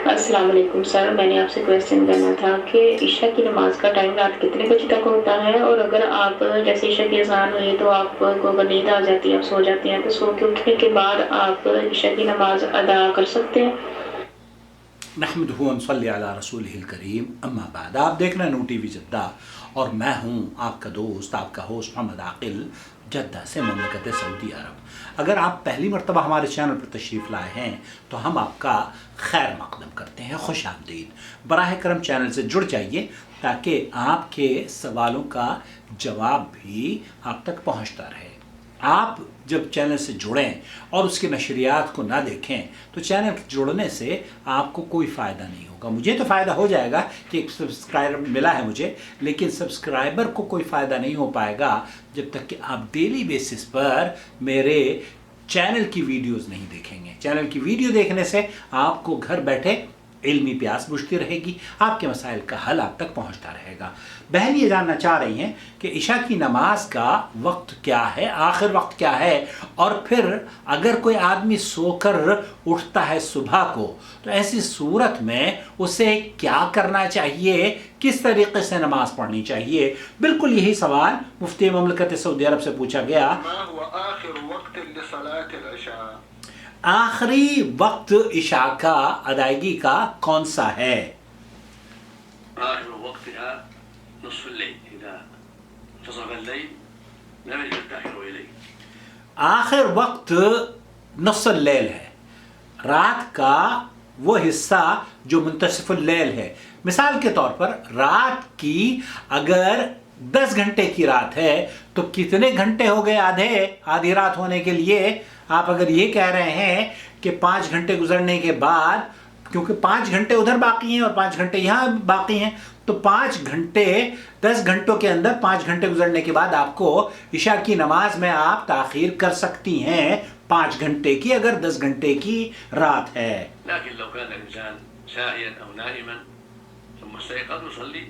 السلام علیکم سر، میں نے آپ سے کویسچن کرنا تھا کہ عشاء کی نماز کا ٹائم رات کتنے بجے تک ہوتا ہے، اور اگر آپ جیسے عشاء کی اذان ہوئی تو آپ کو اگر نیند آ جاتی ہے، آپ سو جاتے ہیں، تو سو کے اٹھنے کے بعد آپ عشاء کی نماز ادا کر سکتے ہیں؟ نحمدہ و نصلی علی رسولہ الکریم، اما بعد۔ آپ دیکھ رہے ہیں نو ٹی وی جدہ، اور میں ہوں آپ کا دوست، آپ کا ہوسٹ محمد عاقل، جدہ سے مملکت سعودی عرب۔ اگر آپ پہلی مرتبہ ہمارے چینل پر تشریف لائے ہیں تو ہم آپ کا خیر مقدم کرتے ہیں، خوش آمدید۔ براہ کرم چینل سے جڑ جائیے تاکہ آپ کے سوالوں کا جواب بھی آپ تک پہنچتا رہے۔ آپ جب چینل سے جڑیں اور اس کے نشریات کو نہ دیکھیں تو چینل جڑنے سے آپ کو کوئی فائدہ نہیں ہوگا۔ مجھے تو فائدہ ہو جائے گا کہ ایک سبسکرائبر ملا ہے مجھے، لیکن سبسکرائبر کو کوئی فائدہ نہیں ہو پائے گا جب تک کہ آپ ڈیلی بیسس پر میرے چینل کی ویڈیوز نہیں دیکھیں گے۔ چینل کی ویڈیو دیکھنے سے آپ کو گھر بیٹھے علمی پیاس بجھتی رہے گی، آپ کے مسائل کا حل آپ تک پہنچتا رہے گا۔ بہن یہ جاننا چاہ رہی ہیں کہ عشاء کی نماز کا وقت کیا ہے، آخر وقت کیا ہے، اور پھر اگر کوئی آدمی سو کر اٹھتا ہے صبح کو تو ایسی صورت میں اسے کیا کرنا چاہیے، کس طریقے سے نماز پڑھنی چاہیے۔ بالکل یہی سوال مفتی مملکت سعودی عرب سے پوچھا گیا۔ ما هو آخر وقت لصلاة العشاء؟ آخری وقت عشاء کا ادائیگی کا کون سا ہے؟ آخر وقتها نصف الليل، إذا انتصف الليل لم يجب التأخير إليه۔ آخر وقت نصف اللیل ہے، رات کا وہ حصہ جو منتصف اللیل ہے۔ مثال کے طور پر رات کی اگر 10 گھنٹے کی رات ہے تو کتنے گھنٹے ہو گئے آدھی رات ہونے کے لیے؟ آپ اگر یہ کہہ رہے ہیں کہ 5 گھنٹے گزرنے کے بعد، کیونکہ 5 گھنٹے ادھر باقی ہیں اور 5 گھنٹے یہاں باقی ہیں، تو 5 گھنٹے 10 گھنٹوں کے اندر 5 گھنٹے گزرنے کے بعد آپ کو عشاء کی نماز میں آپ تاخیر کر سکتی ہیں 5 گھنٹے کی، اگر 10 گھنٹے کی رات ہے۔ لكن لو كان الإنسان ساهيا أو نائما ثم استيقظ يصلي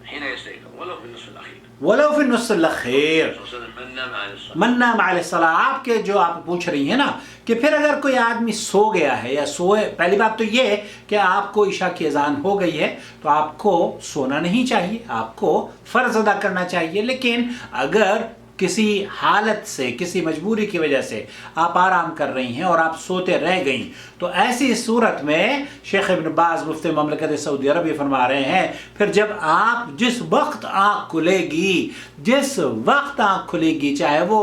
حين يستيقظ ولو في النصف الأخير۔ ولو فی النصف الأخیر، من نام عن الصلاة۔ من نام عن الصلاة۔ آپ کے جو آپ پوچھ رہی ہیں نا کہ پھر اگر کوئی آدمی سو گیا ہے یا سوئے، پہلی بات تو یہ کہ آپ کو عشاء کی اذان ہو گئی ہے تو آپ کو سونا نہیں چاہیے، آپ کو فرض ادا کرنا چاہیے۔ لیکن اگر کسی حالت سے، کسی مجبوری کی وجہ سے آپ آرام کر رہی ہیں اور آپ سوتے رہ گئیں تو ایسی صورت میں شیخ ابن باز مفتی مملکت سعودی عرب یہ فرما رہے ہیں، پھر جب آپ جس وقت آنکھ کھلے گی، جس وقت آنکھ کھلے گی، چاہے وہ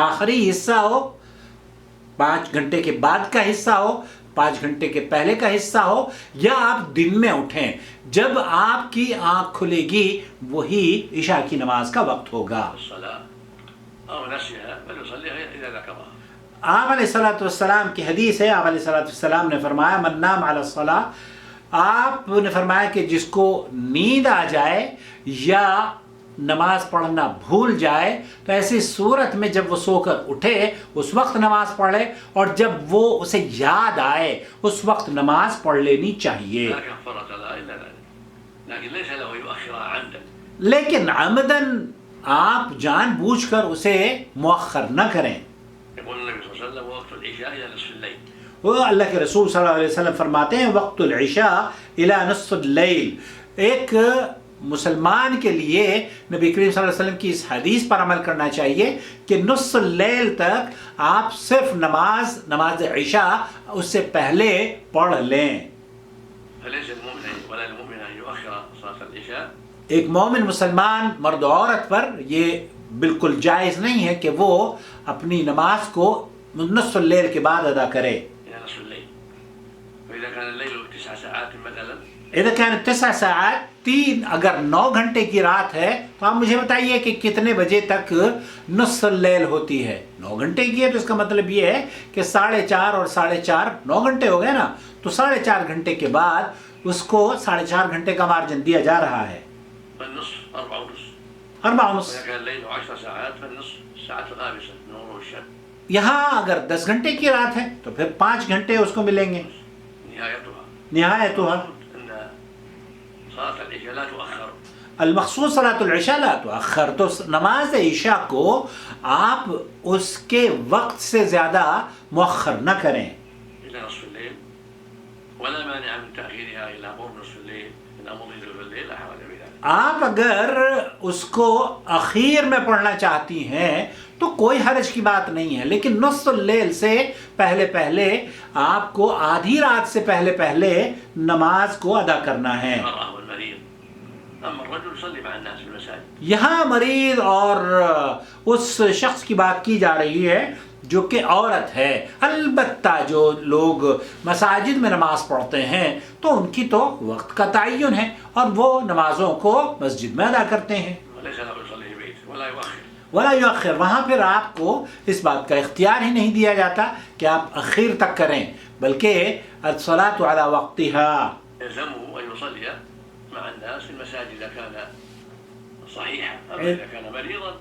آخری حصہ ہو، 5 گھنٹے کے بعد کا حصہ ہو، 5 گھنٹے کے پہلے کا حصہ ہو، یا آپ دن میں اٹھیں، جب آپ کی آنکھ کھلے گی وہی عشاء کی نماز کا وقت ہوگا۔ أو نسيها فليصليها إذا ذكرها۔ آپ علیہ الصلوۃ والسلام کی حدیث ہے، آپ علیہ الصلوۃ والسلام نے فرمایا من نام علی الصلاۃ، آپ نے فرمایا کہ جس کو نیند آ جائے یا نماز پڑھنا بھول جائے تو ایسی صورت میں جب وہ سو کر اٹھے اس وقت نماز پڑھے، اور جب وہ اسے یاد آئے اس وقت نماز پڑھ لینی چاہیے۔ لا كفارة لها إلا ذلك، لكن ليس له يؤخرها عمدا۔ لیکن عمدن آپ جان بوجھ کر اسے مؤخر نہ کریں۔ يقول النبي صلى الله عليه وسلم وقت العشاء إلى نصف الليل۔ وہ اللہ کے رسول صلی اللہ علیہ وسلم فرماتے ہیں وقت العشاء الی نصف اللیل۔ ایک مسلمان کے لیے نبی کریم صلی اللہ علیہ وسلم کی اس حدیث پر عمل کرنا چاہیے کہ نصف اللیل تک آپ صرف نماز عشاء اس سے پہلے پڑھ لیں۔ فليس المؤمن ولا المؤمن أن يؤخر صلاة العشاء۔ ایک مومن مسلمان مرد و عورت پر یہ بالکل جائز نہیں ہے کہ وہ اپنی نماز کو نصف اللیل کے بعد ادا کرے۔ إلى نصف الليل، وإذا كان الليل 9 ساعات مثلا، اذا كانت 9 ساعات، اگر 9 گھنٹے کی رات ہے تو آپ مجھے بتائیے کہ کتنے بجے تک نصف اللیل ہوتی ہے۔ 9 گھنٹے کی ہے تو اس کا مطلب یہ ہے کہ 4.5 اور 4.5 9 گھنٹے ہو گئے نا، تو 4.5 گھنٹے کے بعد اس کو 4.5 گھنٹے کا مارجن دیا جا رہا ہے۔ فالنصف 4 ونصف، 4 ونصف۔ وإذا كان الليل 10 ساعات فالنصف الساعة الخامسة من غروب الشمس۔ یہاں اگر 10 گھنٹے کی رات ہے تو پھر 5 گھنٹے اس کو ملیں گے۔ نہایتها أن صلاة العشاء لا تؤخر۔ المخصوص صلاة العشاء لا تؤخر، تو نماز عشاء کو آپ اس کے وقت سے زیادہ مؤخر نہ کریں۔ إلى نصف الليل ولا مانع من تأخيرها إلى قرب نصف الليل من أمر ثلث الليل، لا حرج في ذلك. آپ اگر اس کو اخیر میں پڑھنا چاہتی ہیں تو کوئی حرج کی بات نہیں ہے، لیکن نصف اللیل سے پہلے پہلے آپ کو آدھی رات سے پہلے پہلے نماز کو ادا کرنا ہے۔ المرأة والمريض. أما الرجل يصلي مع الناس في المساجد. یہاں مریض اور اس شخص کی بات کی جا رہی ہے جو کہ عورت ہے۔ البتہ جو لوگ مساجد میں نماز پڑھتے ہیں تو ان کی تو وقت کا تعین ہے اور وہ نمازوں کو مسجد میں ادا کرتے ہیں۔ وليس له يصلي في بيته ولا يؤخر. ولا یؤخر، وہاں پھر آپ کو اس بات کا اختیار ہی نہیں دیا جاتا کہ آپ اخیر تک کریں، بلکہ الصلاۃ علی وقتها، يلزمه أن يصلي مع الناس في المساجد إذا كان صحيحا، أما إذا كان مريضا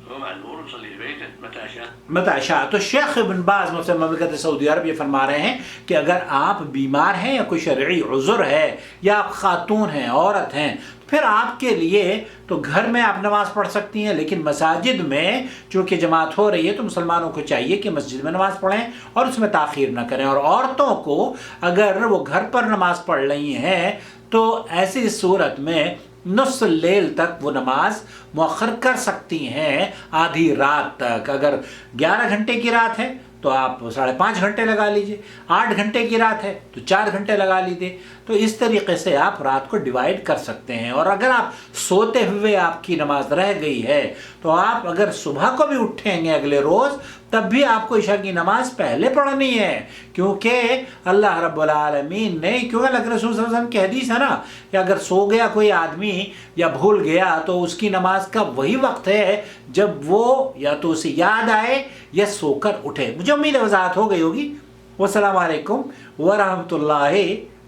فهو معذور يصلي في بيته متى شاء. متى شاء۔ تو شیخ ابن باز مفتی مملکت سعودی عرب یہ فرما رہے ہیں کہ اگر آپ بیمار ہیں یا کوئی شرعی عذر ہے یا آپ خاتون ہیں، عورت ہیں، پھر آپ کے لیے تو گھر میں آپ نماز پڑھ سکتی ہیں، لیکن مساجد میں چونکہ جماعت ہو رہی ہے تو مسلمانوں کو چاہیے کہ مسجد میں نماز پڑھیں اور اس میں تاخیر نہ کریں۔ اور عورتوں کو اگر وہ گھر پر نماز پڑھ رہی ہیں تو ایسی صورت میں نصف اللیل تک وہ نماز مؤخر کر سکتی ہیں، آدھی رات تک۔ اگر 11 گھنٹے کی رات ہے تو آپ 5.5 گھنٹے لگا لیجئے، 8 گھنٹے کی رات ہے تو 4 گھنٹے لگا لیجئے۔ تو اس طریقے سے آپ رات کو ڈیوائیڈ کر سکتے ہیں۔ اور اگر آپ سوتے ہوئے آپ کی نماز رہ گئی ہے تو آپ اگر صبح کو بھی اٹھیں گے اگلے روز تب بھی آپ کو عشاء کی نماز پہلے پڑھنی ہے، کیونکہ اللہ رب العالمین نے، کیونکہ اللہ کے رسول صلی اللہ علیہ وسلم کی حدیث ہے نا کہ اگر سو گیا کوئی آدمی یا بھول گیا تو اس کی نماز کا وہی وقت ہے جب وہ یا تو اسے یاد آئے یا سو کر اٹھے۔ مجھے امید ہے وضاحت ہو گئی ہوگی۔ والسلام علیکم ورحمۃ اللہ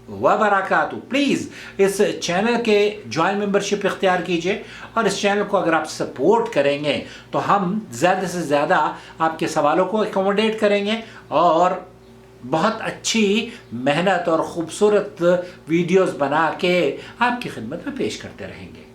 وبرکاتہ۔ پلیز اس چینل کے جوائن ممبرشپ اختیار کیجئے، اور اس چینل کو اگر آپ سپورٹ کریں گے تو ہم زیادہ سے زیادہ آپ کے سوالوں کو اکوموڈیٹ کریں گے اور بہت اچھی محنت اور خوبصورت ویڈیوز بنا کے آپ کی خدمت میں پیش کرتے رہیں گے۔